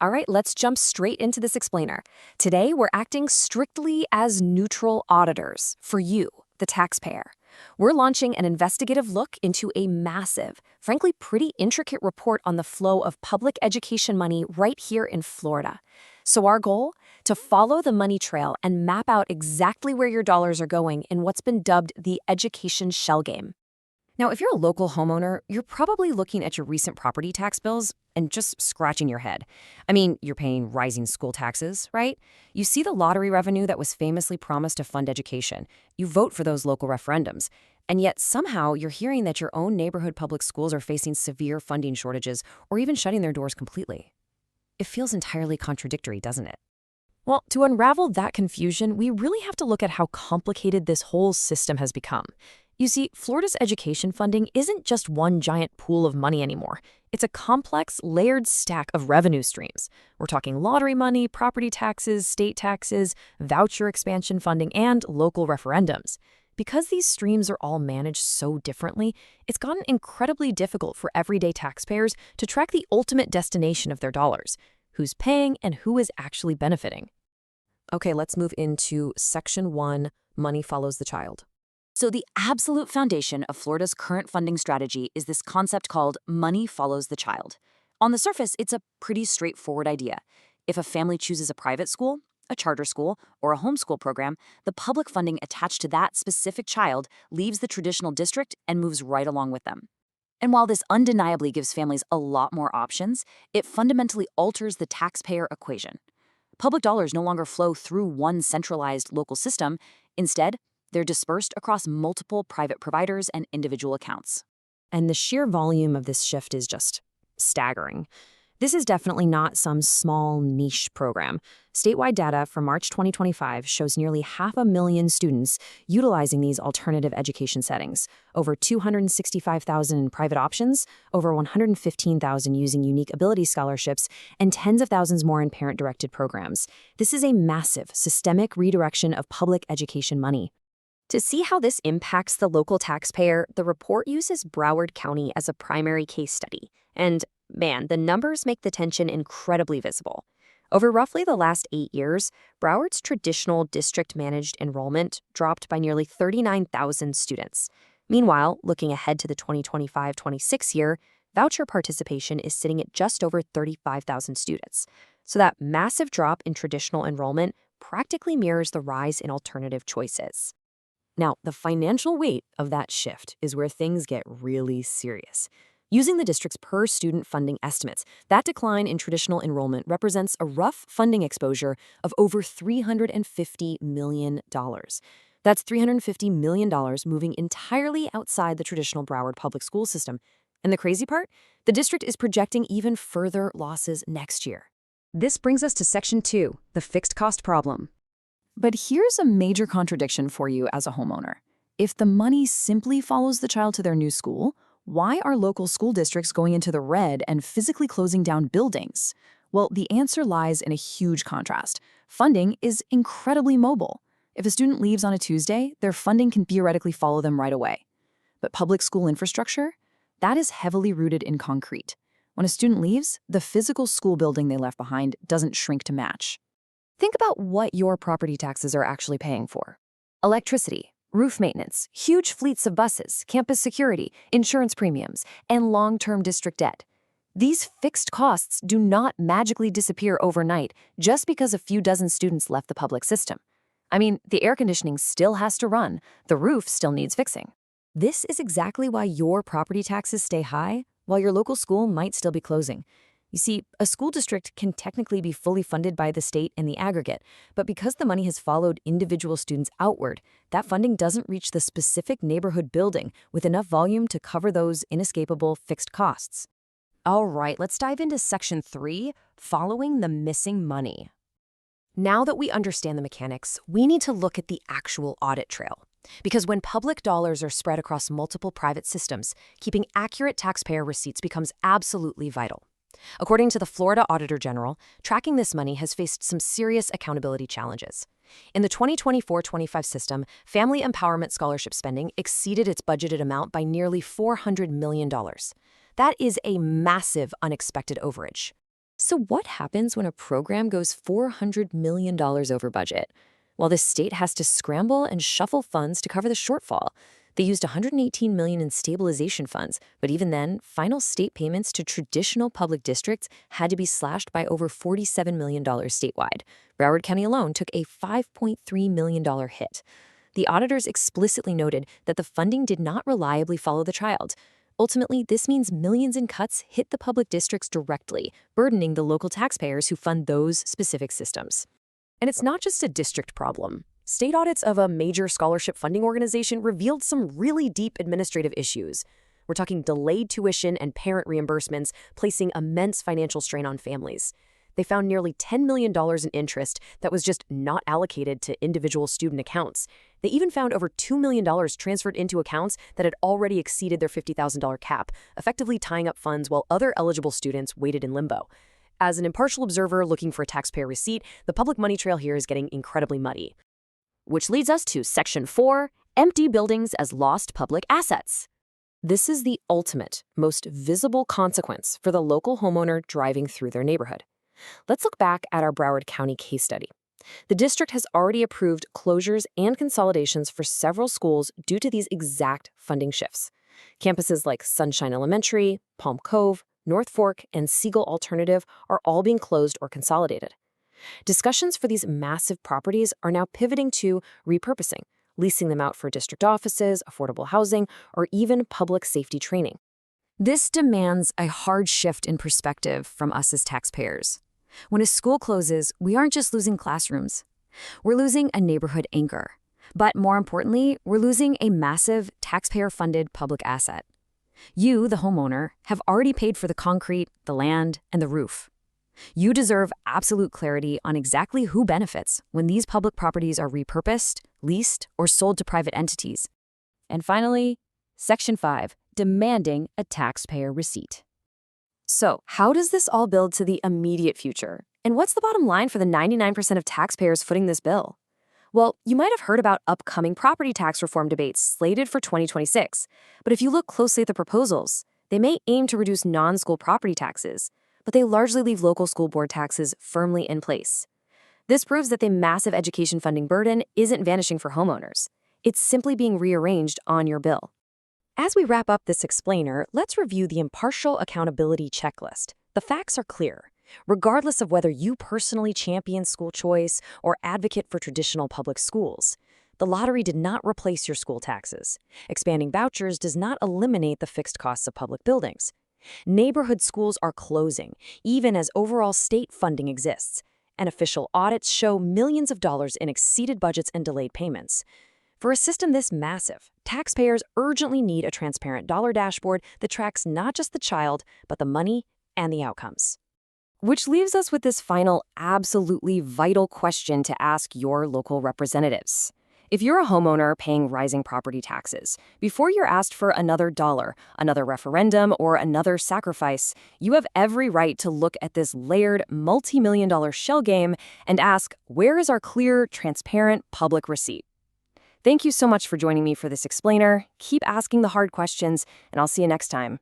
All right, let's jump straight into this explainer. Today, we're acting strictly as neutral auditors for you, the taxpayer. We're launching an investigative look into a massive, frankly pretty intricate report on the flow of public education money right here in Florida. So our goal? To follow the money trail and map out exactly where your dollars are going in what's been dubbed the education shell game. Now, if you're a local homeowner, you're probably looking at your recent property tax bills and just scratching your head. I mean, you're paying rising school taxes, right? You see the lottery revenue that was famously promised to fund education. You vote for those local referendums. And yet somehow you're hearing that your own neighborhood public schools are facing severe funding shortages or even shutting their doors completely. It feels entirely contradictory, doesn't it? Well, to unravel that confusion, we really have to look at how complicated this whole system has become. You see, Florida's education funding isn't just one giant pool of money anymore. It's a complex, layered stack of revenue streams. We're talking lottery money, property taxes, state taxes, voucher expansion funding, and local referendums. Because these streams are all managed so differently, it's gotten incredibly difficult for everyday taxpayers to track the ultimate destination of their dollars, who's paying and who is actually benefiting. Okay, let's move into Section 1, Money Follows the Child. So the absolute foundation of Florida's current funding strategy is this concept called money follows the child. On the surface, it's a pretty straightforward idea. If a family chooses a private school, a charter school, or a homeschool program, the public funding attached to that specific child leaves the traditional district and moves right along with them. And while this undeniably gives families a lot more options, it fundamentally alters the taxpayer equation. Public dollars no longer flow through one centralized local system. Instead, they're dispersed across multiple private providers and individual accounts. And the sheer volume of this shift is just staggering. This is definitely not some small niche program. Statewide data from March 2025 shows nearly 500,000 students utilizing these alternative education settings, over 265,000 in private options, over 115,000 using unique ability scholarships, and tens of thousands more in parent-directed programs. This is a massive, systemic redirection of public education money. To see how this impacts the local taxpayer, the report uses Broward County as a primary case study. And man, the numbers make the tension incredibly visible. Over roughly the last 8 years, Broward's traditional district-managed enrollment dropped by nearly 39,000 students. Meanwhile, looking ahead to the 2025-26 year, voucher participation is sitting at just over 35,000 students. So that massive drop in traditional enrollment practically mirrors the rise in alternative choices. Now, the financial weight of that shift is where things get really serious. Using the district's per-student funding estimates, that decline in traditional enrollment represents a rough funding exposure of over $350 million. That's $350 million moving entirely outside the traditional Broward public school system. And the crazy part? The district is projecting even further losses next year. This brings us to Section 2, the fixed cost problem. But here's a major contradiction for you as a homeowner. If the money simply follows the child to their new school, why are local school districts going into the red and physically closing down buildings? Well, the answer lies in a huge contrast. Funding is incredibly mobile. If a student leaves on a Tuesday, their funding can theoretically follow them right away. But public school infrastructure? That is heavily rooted in concrete. When a student leaves, the physical school building they left behind doesn't shrink to match. Think about what your property taxes are actually paying for. Electricity, roof maintenance, huge fleets of buses, campus security, insurance premiums, and long-term district debt. These fixed costs do not magically disappear overnight just because a few dozen students left the public system. I mean, the air conditioning still has to run, the roof still needs fixing. This is exactly why your property taxes stay high while your local school might still be closing. You see, a school district can technically be fully funded by the state in the aggregate, but because the money has followed individual students outward, that funding doesn't reach the specific neighborhood building with enough volume to cover those inescapable fixed costs. All right, let's dive into Section 3, following the missing money. Now that we understand the mechanics, we need to look at the actual audit trail. Because when public dollars are spread across multiple private systems, keeping accurate taxpayer receipts becomes absolutely vital. According to the Florida Auditor General, tracking this money has faced some serious accountability challenges. In the 2024-25 system, Family Empowerment Scholarship spending exceeded its budgeted amount by nearly $400 million. That is a massive unexpected overage. So what happens when a program goes $400 million over budget? Well, the state has to scramble and shuffle funds to cover the shortfall. They used $118 million in stabilization funds, but even then, final state payments to traditional public districts had to be slashed by over $47 million statewide. Broward County alone took a $5.3 million hit. The auditors explicitly noted that the funding did not reliably follow the child. Ultimately, this means millions in cuts hit the public districts directly, burdening the local taxpayers who fund those specific systems. And it's not just a district problem. State audits of a major scholarship funding organization revealed some really deep administrative issues. We're talking delayed tuition and parent reimbursements, placing immense financial strain on families. They found nearly $10 million in interest that was just not allocated to individual student accounts. They even found over $2 million transferred into accounts that had already exceeded their $50,000 cap, effectively tying up funds while other eligible students waited in limbo. As an impartial observer looking for a taxpayer receipt, the public money trail here is getting incredibly muddy. Which leads us to Section 4, empty buildings as lost public assets. This is the ultimate, most visible consequence for the local homeowner driving through their neighborhood. Let's look back at our Broward County case study. The district has already approved closures and consolidations for several schools due to these exact funding shifts. Campuses like Sunshine Elementary, Palm Cove, North Fork, and Siegel Alternative are all being closed or consolidated. Discussions for these massive properties are now pivoting to repurposing, leasing them out for district offices, affordable housing, or even public safety training. This demands a hard shift in perspective from us as taxpayers. When a school closes, we aren't just losing classrooms. We're losing a neighborhood anchor. But more importantly, we're losing a massive taxpayer-funded public asset. You, the homeowner, have already paid for the concrete, the land, and the roof. You deserve absolute clarity on exactly who benefits when these public properties are repurposed, leased, or sold to private entities. And finally, Section 5, demanding a taxpayer receipt. So, how does this all build to the immediate future? And what's the bottom line for the 99% of taxpayers footing this bill? Well, you might have heard about upcoming property tax reform debates slated for 2026. But if you look closely at the proposals, they may aim to reduce non-school property taxes, but they largely leave local school board taxes firmly in place. This proves that the massive education funding burden isn't vanishing for homeowners. It's simply being rearranged on your bill. As we wrap up this explainer, let's review the impartial accountability checklist. The facts are clear. Regardless of whether you personally champion school choice or advocate for traditional public schools, the lottery did not replace your school taxes. Expanding vouchers does not eliminate the fixed costs of public buildings. Neighborhood schools are closing, even as overall state funding exists, and official audits show millions of dollars in exceeded budgets and delayed payments. For a system this massive, taxpayers urgently need a transparent dollar dashboard that tracks not just the child, but the money and the outcomes. Which leaves us with this final, absolutely vital question to ask your local representatives. If you're a homeowner paying rising property taxes, before you're asked for another dollar, another referendum, or another sacrifice, you have every right to look at this layered, multi-million-dollar shell game and ask, where is our clear, transparent public receipt? Thank you so much for joining me for this explainer. Keep asking the hard questions, and I'll see you next time.